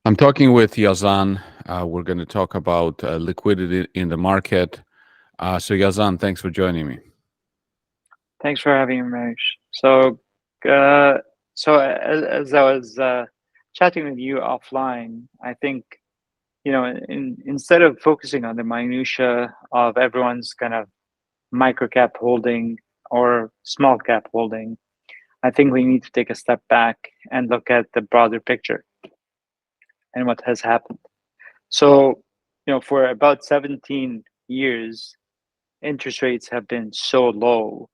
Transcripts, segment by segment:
I'm talking with Yazan. We're going to talk about liquidity in the market. So, Yazan, thanks for joining me. Thanks for having me, Manish. Uh, as I was chatting with you offline, I think instead of focusing on the minutia of everyone's kind of micro cap holding or small cap holding, I think we need to take a step back and look at the broader picture and what has happened. So, for about 17 years, interest rates have been so low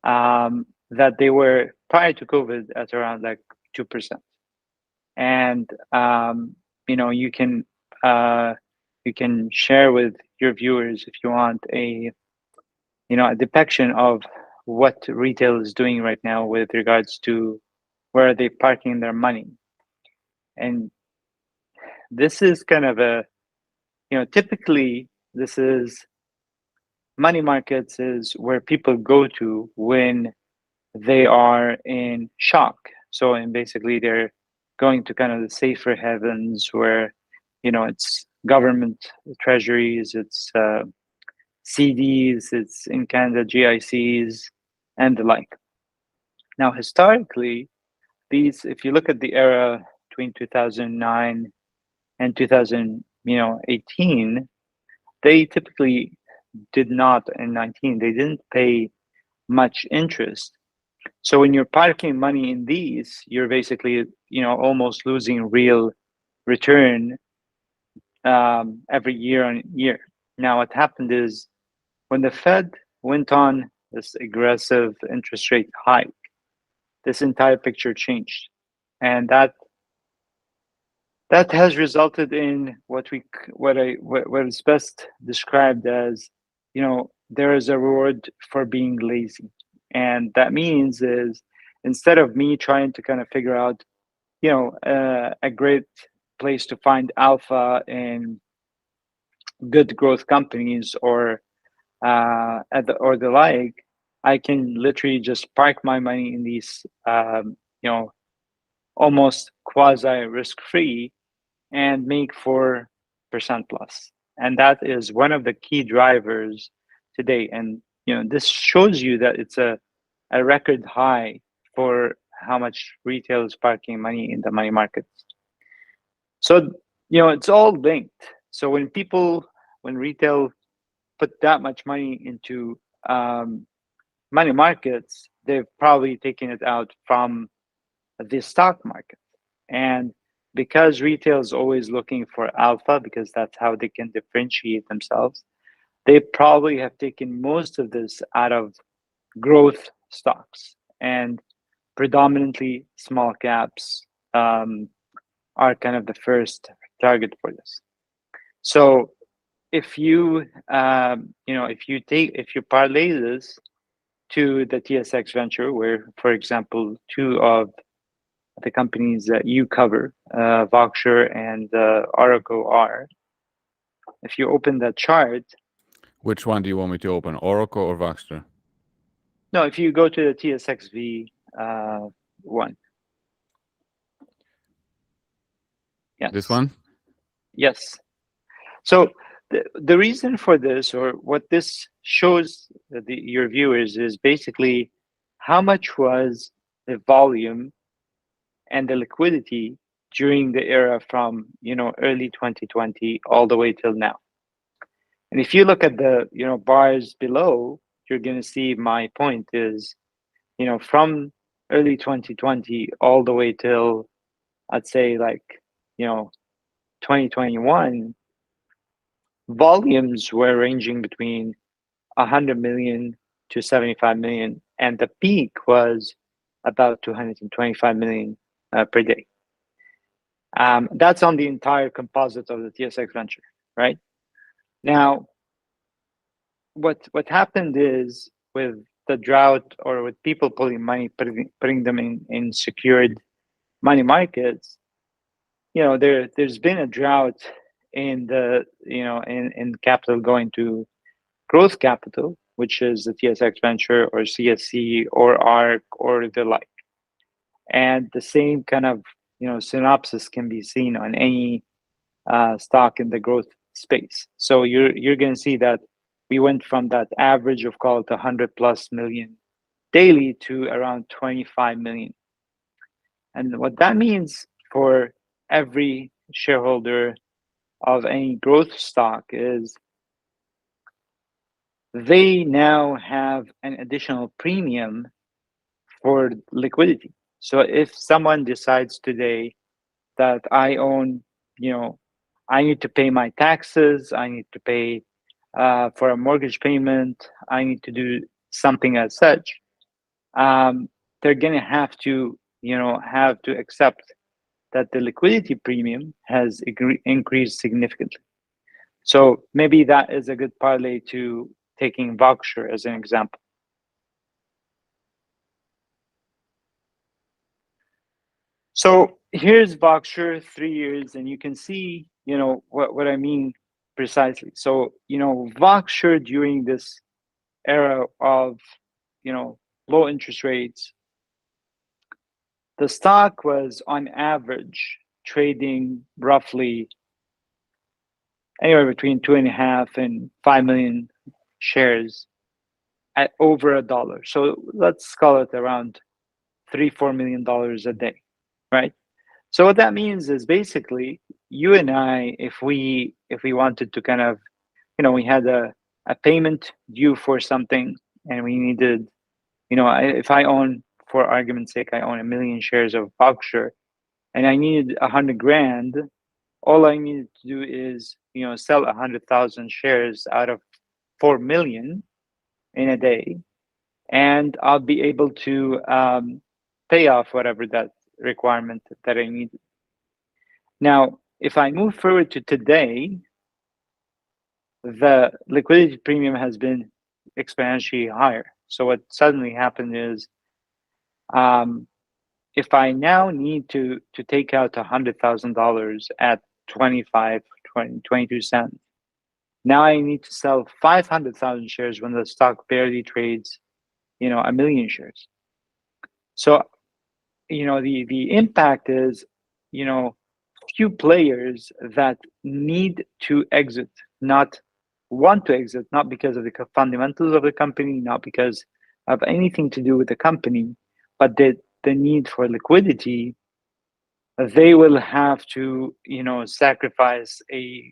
that they were prior to COVID at around like 2%. And you can share with your viewers if you want a depiction of what retail is doing right now with regards to where are they parking their money. And this is kind of typically this is money markets is where people go to when they are in shock. So, and basically they're going to kind of the safer heavens where, it's government treasuries, it's CDs, it's in Canada GICs, and the like. Now, historically, if you look at the era between 2009 and 2018, they typically did not, in 19, they didn't pay much interest. So when you're parking money in these, you're basically, almost losing real return every year on year. Now, what happened is when the Fed went on this aggressive interest rate hike, this entire picture changed, and that has resulted in what is best described as, there is a reward for being lazy. And that means is instead of me trying to kind of figure out a great place to find alpha in good growth companies or the like, I can literally just park my money in these almost quasi risk free and make 4% plus. And that is one of the key drivers today. And this shows you that it's a record high for how much retail is parking money in the money markets. So it's all linked. So when retail put that much money into money markets, they've probably taken it out from the stock market. And because retail is always looking for alpha, because that's how they can differentiate themselves, they probably have taken most of this out of growth stocks, and predominantly small caps are kind of the first target for this. So if you if you parlay this to the TSX Venture, where, for example, two of the companies that you cover, Voxer and Oracle are. If you open that chart, Which one do you want me to open, Oracle or Voxer? no, if you go to the TSXV one, This yes, one? yes. So the reason for this, or what this shows your viewers, is basically how much was the volume and the liquidity during the era from early 2020 all the way till now. And if you look at the bars below, you're going to see my point is from early 2020 all the way till, I'd say, like 2021, volumes were ranging between 100 million to 75 million, and the peak was about 225 million per day. That's on the entire composite of the TSX Venture, right? Now, what happened is with the drought, or with people pulling money, putting them in secured money markets, there's been a drought in the in capital going to growth capital, which is the TSX Venture or CSC or ARC or the like. And the same kind of synopsis can be seen on any stock in the growth space. So you're going to see that we went from that average of call it 100 plus million daily to around 25 million. And what that means for every shareholder of any growth stock is they now have an additional premium for liquidity. So if someone decides today that I own, I need to pay my taxes, I need to pay for a mortgage payment, I need to do something as such, they're going to have to accept that the liquidity premium has increased significantly. So maybe that is a good parlay to taking Voxer as an example. So here's Voxer 3 years, and you can see, what I mean precisely. So, Voxer during this era of, low interest rates, the stock was on average trading roughly anywhere between 2.5 and 5 million shares at over $1. So let's call it around $3-4 million a day, right? So what that means is basically you and I, if we wanted to kind of, we had a payment due for something and we needed, if I own, for argument's sake, I own 1 million shares of Voxer and I needed 100 grand, all I needed to do is, sell 100,000 shares out of 4 million in a day, and I'll be able to pay off whatever that requirement that I needed. Now, if I move forward to today, the liquidity premium has been exponentially higher. So what suddenly happened is, if I now need to take out $100,000 at 22 cents, now I need to sell 500,000 shares when the stock barely trades, 1 million shares. So, the impact is, few players that need to exit, not want to exit, not because of the fundamentals of the company, not because of anything to do with the company, but the need for liquidity, they will have to, sacrifice a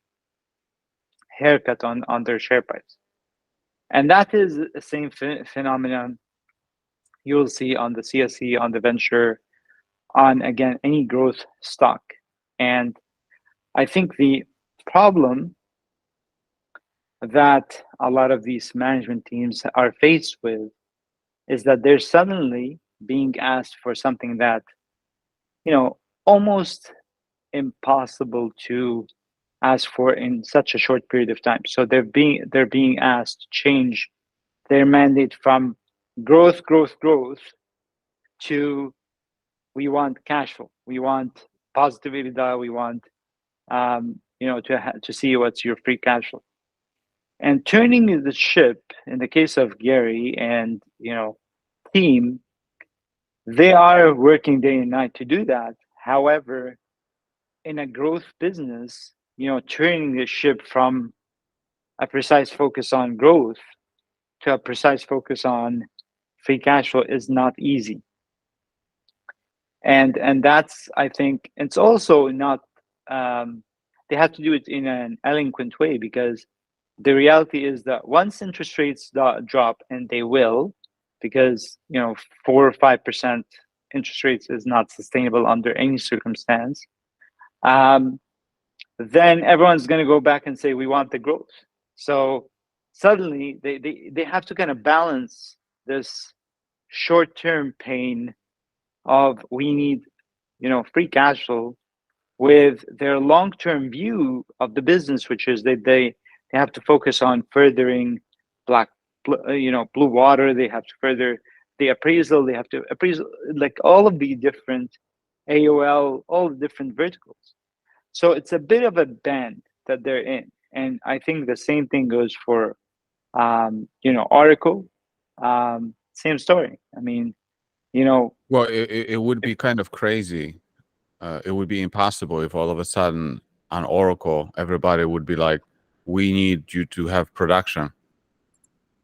haircut on their share price. And that is the same phenomenon you'll see on the CSE, on the venture, on, again, any growth stock. And I think the problem that a lot of these management teams are faced with is that they're suddenly being asked for something that, almost impossible to ask for in such a short period of time. So they're being asked to change their mandate from growth to we want cash flow, we want positive EBITDA, we want to see what's your free cash flow. And turning the ship, in the case of Gary and team, they are working day and night to do that. However, in a growth business, turning the ship from a precise focus on growth to a precise focus on free cash flow is not easy. And that's, I think, it's also not, they have to do it in an eloquent way, because the reality is that once interest rates drop, and they will, because 4 or 5% interest rates is not sustainable under any circumstance, then everyone's going to go back and say we want the growth. So suddenly they have to kind of balance this short-term pain of we need free cash flow with their long-term view of the business, which is that they have to focus on furthering blue water. They have to further the appraisal. They have to appraise like all of the different AOL, all the different verticals. So it's a bit of a band that they're in. And I think the same thing goes for, Oracle. Same story. I mean, Well, it would be kind of crazy It would be impossible if all of a sudden on Oracle, everybody would be like, we need you to have production,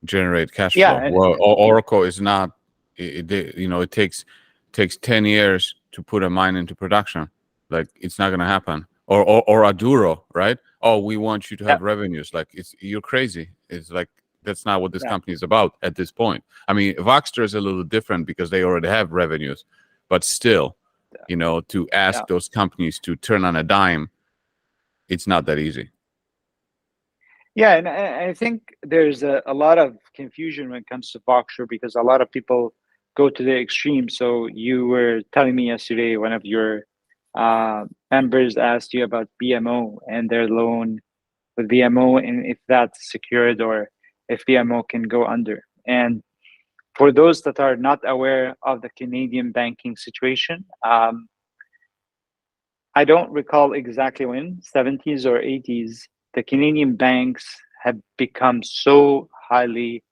generate cash Yeah, flow. Well, Oracle is not, it takes 10 years to put a mine into production. Like, it's not going to happen. Or Aduro, right? Oh, we want you to yeah, have revenues. Like, you're crazy. It's like, that's not what this yeah, company is about at this point. I mean, Voxter is a little different because they already have revenues, but still, to yeah. ask those companies to turn on a dime, it's not that easy. Yeah, and I think there's a lot of confusion when it comes to Voxer because a lot of people go to the extreme. So you were telling me yesterday, one of your members asked you about BMO and their loan with BMO, and if that's secured or if BMO can go under. And for those that are not aware of the Canadian banking situation, I don't recall exactly when, 70s or 80s, the Canadian banks have become so highly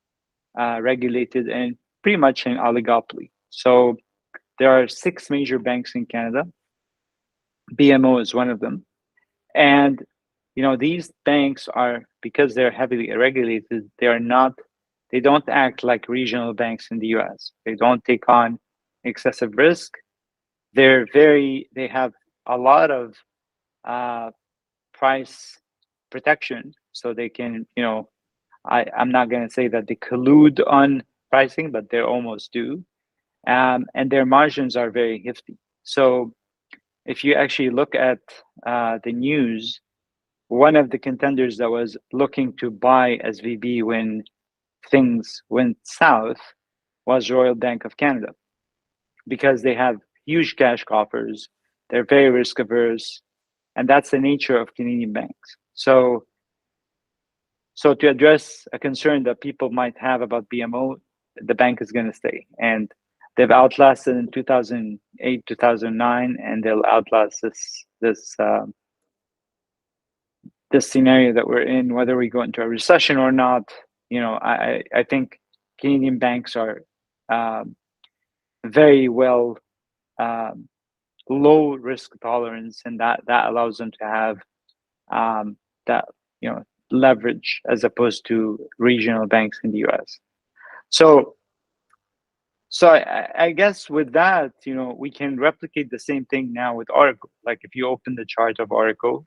regulated and pretty much an oligopoly. So there are six major banks in Canada. BMO is one of them. And these banks are, because they're heavily regulated, they don't act like regional banks in the US. They don't take on excessive risk. They have a lot of uh, price protection, so they can, I'm not going to say that they collude on pricing, but they almost do. And their margins are very hefty. So if you actually look at the news, one of the contenders that was looking to buy SVB when things went south was Royal Bank of Canada, because they have huge cash coffers. They're very risk averse, and that's the nature of Canadian banks. So to address a concern that people might have about BMO, the bank is going to stay, and they've outlasted in 2008, 2009, and they'll outlast this scenario that we're in, whether we go into a recession or not. I think Canadian banks are um, very well um, low risk tolerance, and that allows them to have that leverage as opposed to regional banks in the US. So I guess with that, we can replicate the same thing now with Oracle. Like if you open the chart of Oracle,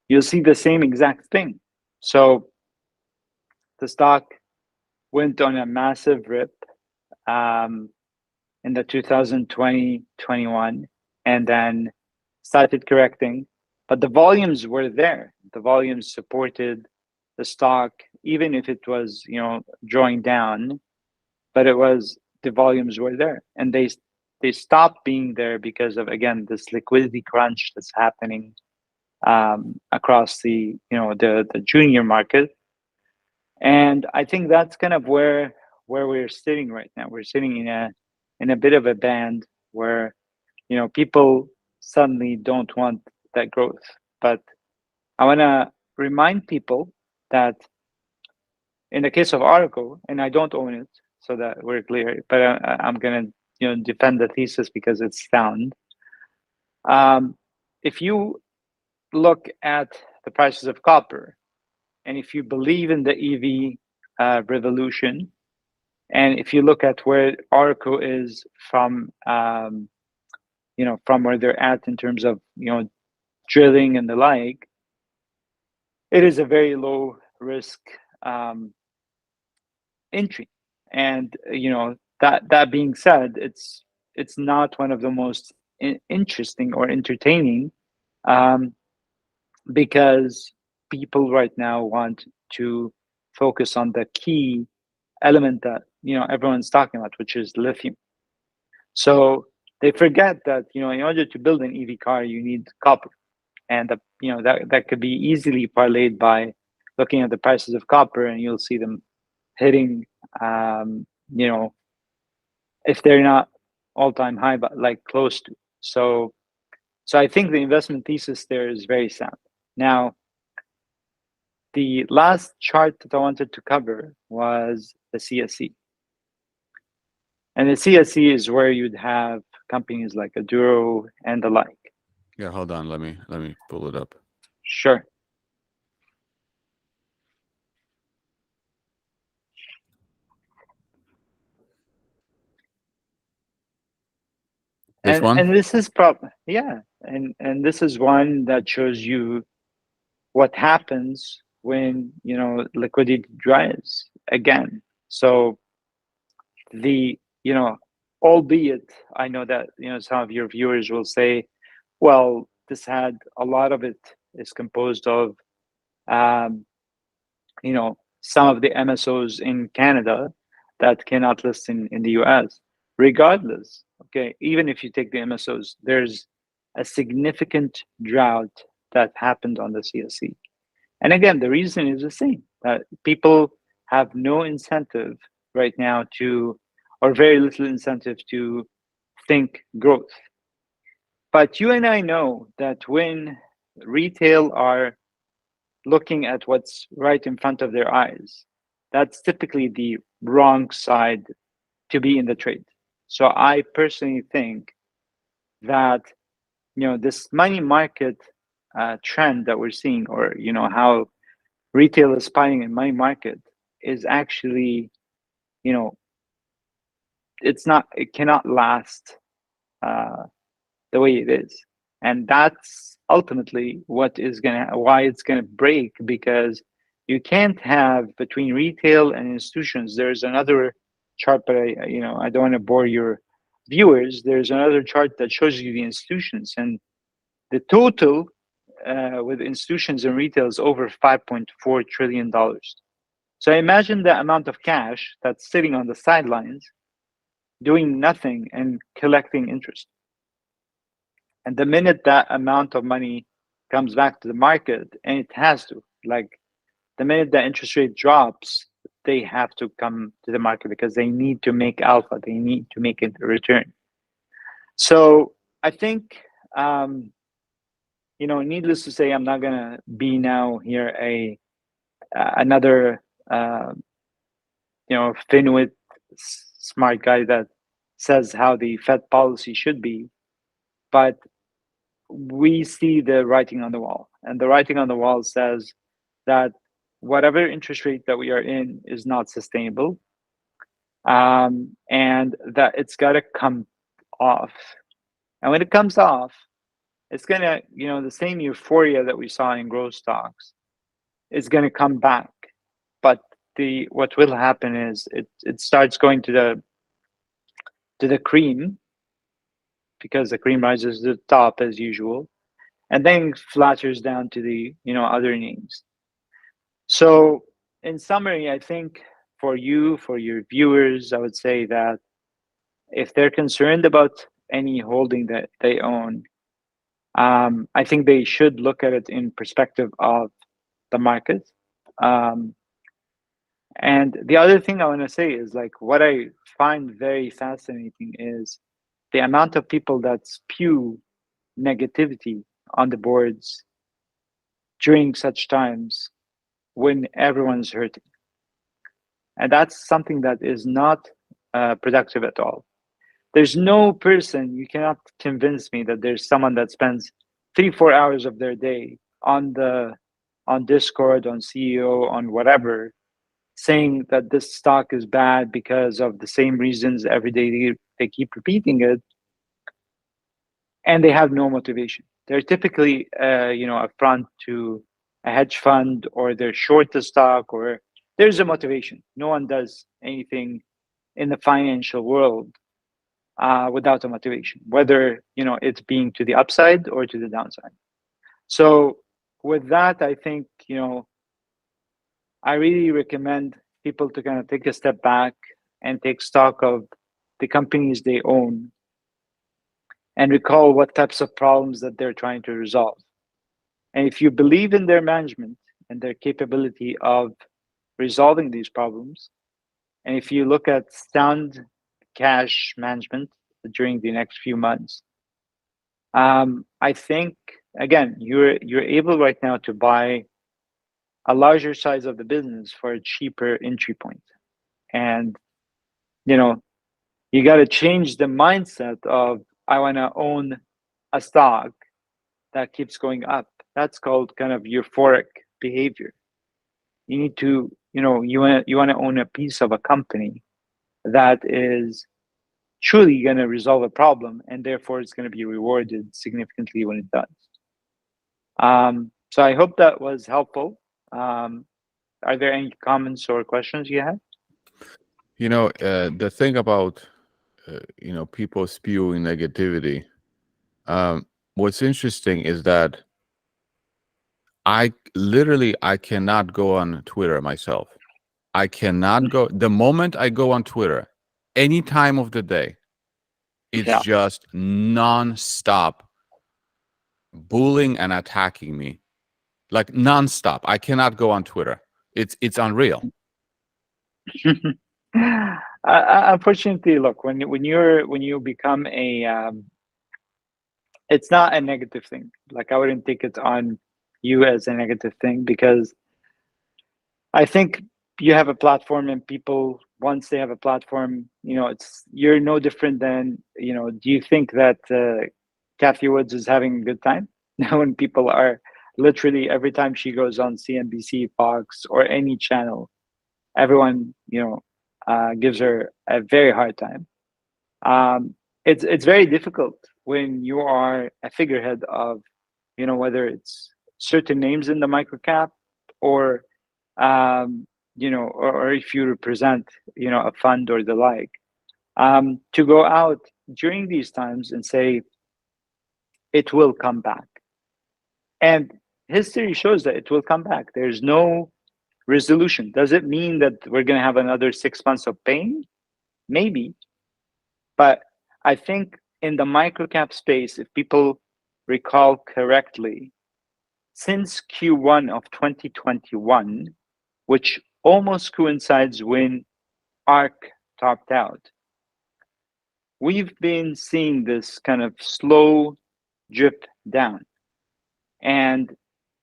you'll see the same exact thing. So the stock went on a massive rip um, in the 2020-21, and then started correcting. But the volumes were there. The volumes supported the stock, even if it was, drawing down. But the volumes were there, and they stopped being there because of, again, this liquidity crunch that's happening across the junior market. And I think that's kind of where we're sitting right now. We're sitting in a bit of a band where people suddenly don't want that growth. But I want to remind people that in the case of Oracle, and I don't own it, so that we're clear, but I'm going to defend the thesis because it's sound. If you look at the prices of copper, and if you believe in the EV revolution, and if you look at where Oracle is from, from where they're at in terms of drilling and the like, it is a very low risk um, entry. And that being said, it's not one of the most interesting or entertaining, um, because people right now want to focus on the key element that everyone's talking about, which is lithium. So they forget that in order to build an EV car, you need copper, and that could be easily parlayed by looking at the prices of copper, and you'll see them hitting, um, you know, if they're not all-time high, but like close to. So I think the investment thesis there is very sound. Now, the last chart that I wanted to cover was the CSE. And the CSE is where you'd have companies like Aduro and the like. Yeah, hold on. Let me pull it up. Sure. This one? And this is yeah, and this is one that shows you what happens when liquidity dries again. So the albeit I know that some of your viewers will say, well, this had a lot of it is composed of um, some of the MSOs in Canada that cannot list in the US. Regardless, okay, even if you take the MSOs, there's a significant drought that happened on the CSE. And again, the reason is the same, that people have no incentive right now to, or very little incentive to think growth. But you and I know that when retail are looking at what's right in front of their eyes, that's typically the wrong side to be in the trade. So I personally think that this money market trend that we're seeing, or how retail is buying in money market, is actually you know it cannot last uh, the way it is, and that's ultimately why it's gonna break, because you can't have between retail and institutions. There's another chart, but I don't want to bore your viewers. There's another chart that shows you the institutions, and the total with institutions and retail is over $5.4 trillion. So imagine the amount of cash that's sitting on the sidelines doing nothing and collecting interest. And the minute that amount of money comes back to the market, and it has to, like the minute the interest rate drops, they have to come to the market because they need to make alpha, they need to make a return. So I think, needless to say, I'm not gonna be now here another Finwit smart guy that says how the Fed policy should be, but we see the writing on the wall, and the writing on the wall says that whatever interest rate that we are in is not sustainable, and that it's got to come off. And when it comes off, it's gonna, the same euphoria that we saw in growth stocks is gonna come back. But what will happen is it starts going to the cream, because the cream rises to the top as usual, and then flatters down to the other names. So in summary, I think for your viewers, I would say that if they're concerned about any holding that they own, I think they should look at it in perspective of the market. Um, and the other thing I want to say is, like, what I find very fascinating is the amount of people that spew negativity on the boards during such times when everyone's hurting. And that's something that is not productive at all. There's no person, you cannot convince me that there's someone that spends 3-4 hours of their day on Discord, on CEO, on whatever, saying that this stock is bad because of the same reasons every day. They keep repeating it, and they have no motivation. They're typically a front to a hedge fund, or they're short the stock, or there's a motivation. No one does anything in the financial world without a motivation, whether it's being to the upside or to the downside. So with that, I think I really recommend people to kind of take a step back and take stock of the companies they own, and recall what types of problems that they're trying to resolve. And if you believe in their management and their capability of resolving these problems, and if you look at sound cash management during the next few months, I think, again, you're able right now to buy a larger size of the business for a cheaper entry point. And you got to change the mindset of I want to own a stock that keeps going up. That's called kind of euphoric behavior. You need to, you want to own a piece of a company that is truly going to resolve a problem, and therefore it's going to be rewarded significantly when it does. So I hope that was helpful. Are there any comments or questions you have? The thing about people spewing negativity. What's interesting is that I cannot go on Twitter myself. I cannot go. The moment I go on Twitter, any time of the day, it's Yeah. just non-stop bullying and attacking me, like non-stop. I cannot go on Twitter. It's unreal. Unfortunately, look, when you become a it's not a negative thing. Like, I wouldn't take it on you as a negative thing, because I think you have a platform, and people, once they have a platform, you're no different than, do you think that Kathy Woods is having a good time? When people are literally, every time she goes on CNBC, Fox, or any channel, everyone, gives her a very hard time. It's very difficult when you are a figurehead of, whether it's certain names in the microcap, or or if you represent, a fund or the like, to go out during these times and say it will come back. And history shows that it will come back. There's no resolution. Does it mean that we're going to have another 6 months of pain? Maybe. But I think in the microcap space, if people recall correctly, since Q1 of 2021, which almost coincides when ARK topped out, we've been seeing this kind of slow drip down. And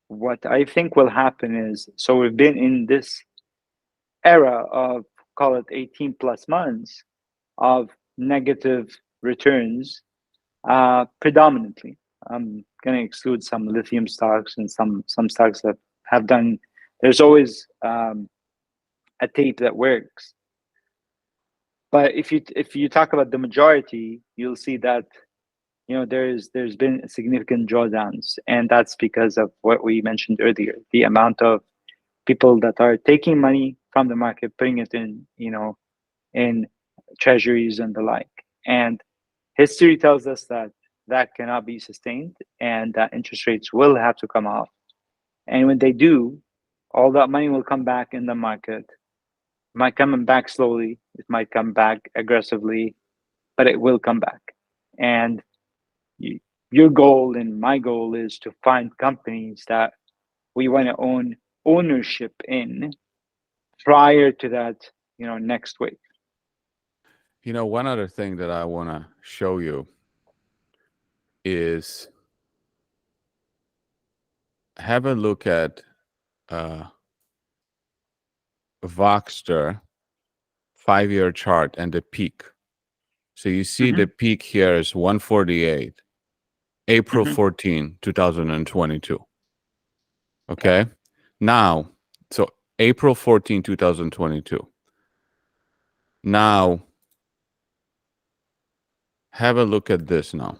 what I think will happen is, so we've been in this era of, call it 18 plus months, of negative returns, predominantly. I'm going to exclude some lithium stocks and some stocks that have done. There's always a tape that works, but if you talk about the majority, you'll see that there's been significant drawdowns, and that's because of what we mentioned earlier: the amount of people that are taking money from the market, putting it in treasuries and the like. And history tells us that that cannot be sustained, and that interest rates will have to come off. And when they do, all that money will come back in the market. It might come back slowly, it might come back aggressively, but it will come back. And your goal and my goal is to find companies that we want to own ownership in prior to that, next wave. One other thing that I want to show you is have a look at Voxer 5-year chart and the peak. So you see the peak here is 148, April 14, 2022. Okay. Now, so April 14, 2022. Now, have a look at this now.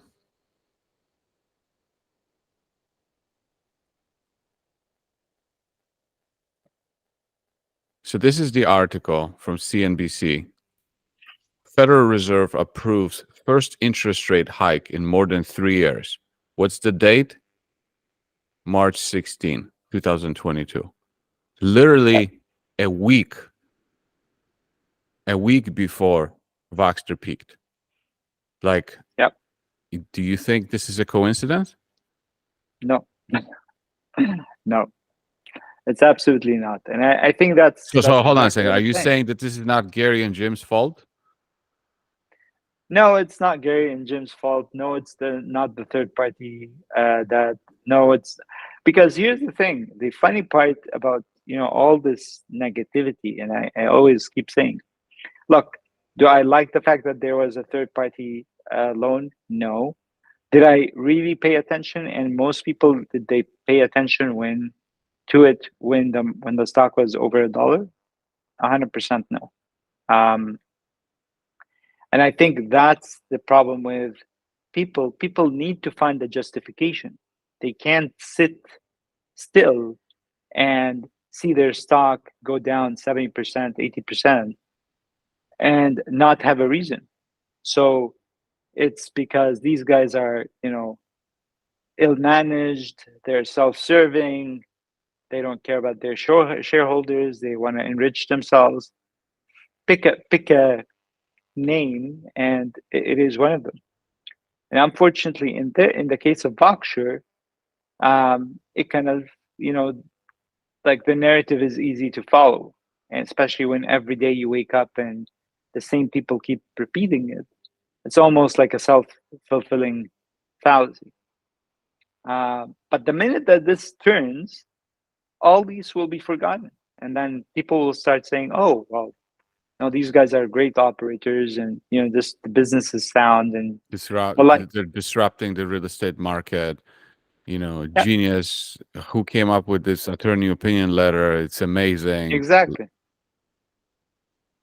So this is the article from CNBC. Federal Reserve approves first interest rate hike in more than 3 years. What's the date? March 16, 2022. Literally a week before Voxer peaked. Like, Yep. do you think this is a coincidence? No. No, it's absolutely not. And I think that's So hold on a exactly second. what Are I'm you saying. saying that this is not Gary and Jim's fault? No, it's not Gary and Jim's fault. No, it's not the third party that. No, it's because here's the thing. The funny part about all this negativity, and I always keep saying, look, Do I like the fact that there was a third party loan? No. Did I really pay attention? And most people, did they pay attention to it when the stock was over $1? 100% no. Um, and I think that's the problem with people. People need to find a justification. They can't sit still and see their stock go down 70%, 80%, and not have a reason. So it's because these guys are, ill managed, they're self serving, they don't care about their shareholders, they want to enrich themselves. Pick a name, and it is one of them. And unfortunately, in the case of Voxer, it kind of, you know, like the narrative is easy to follow, and especially when every day you wake up and the same people keep repeating it. It's almost like a self-fulfilling fallacy. But the minute that this turns, all these will be forgotten, and then people will start saying, "Oh, well, no, these guys are great operators, and the business is sound." And well, like, They're disrupting the real estate market. yeah, Genius. Who came up with this attorney opinion letter? It's amazing. exactly,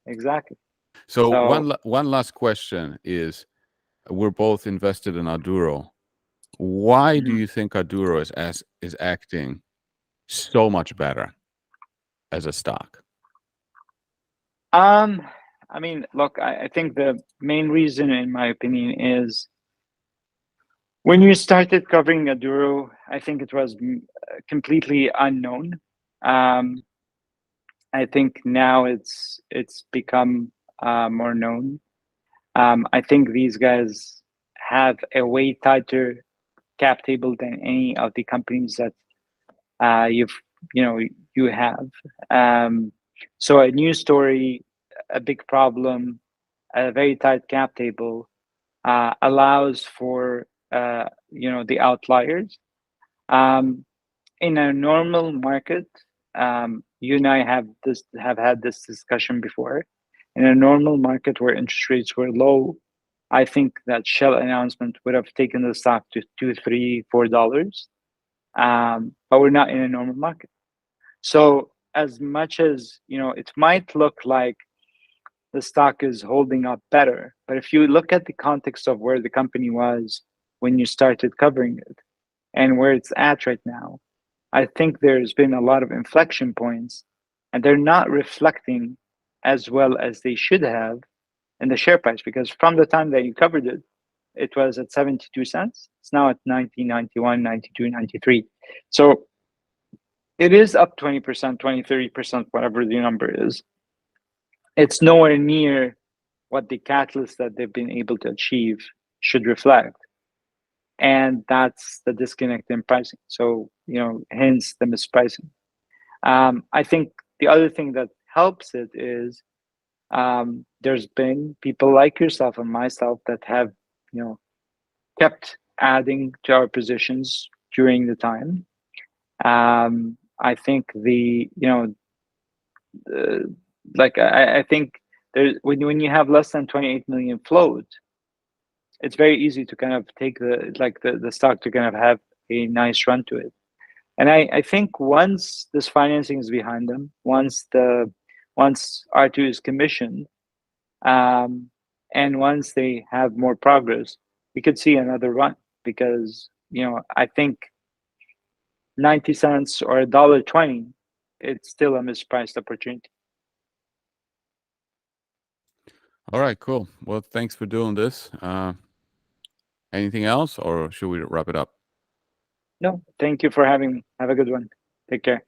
exactly. So So, one last question is: we're both invested in Aduro. Why do mhm. you think Aduro is acting so much better as a stock? um, I mean, look, I think the main reason, in my opinion, is when you started covering Aduro, I think it was completely unknown. Um, I think now it's become more known. I think these guys have a way tighter cap table than any of the companies that you've you know you have. Um, so a news story, a big problem, a very tight cap table allows for the outliers. Um, in a normal market, you and I have had this discussion before. In a normal market where interest rates were low, I think that Shell announcement would have taken the stock to two, $3, $4. But we're not in a normal market. So as much as it might look like the stock is holding up better, but if you look at the context of where the company was when you started covering it and where it's at right now, I think there's been a lot of inflection points, and they're not reflecting as well as they should have in the share price, because from the time that you covered it, it was at 72 cents. It's now at 90, 91, 92, 93. So it is up 20%, 20, 30%, whatever the number is. It's nowhere near what the catalyst that they've been able to achieve should reflect. And that's the disconnect in pricing. So, hence the mispricing. I think the other thing that helps it is there's been people like yourself and myself that have, kept adding to our positions during the time. I think uh, I think there's when you have less than 28 million float, it's very easy to kind of take the stock to kind of have a nice run to it. And I think once this financing is behind them, once R2 is commissioned, um, and once they have more progress, we could see another run, because I think 90 cents or $1.20, it's still a mispriced opportunity. All right, cool. Well, thanks for doing this. Anything else, or should we wrap it up? No, thank you for having me. Have a good one. Take care.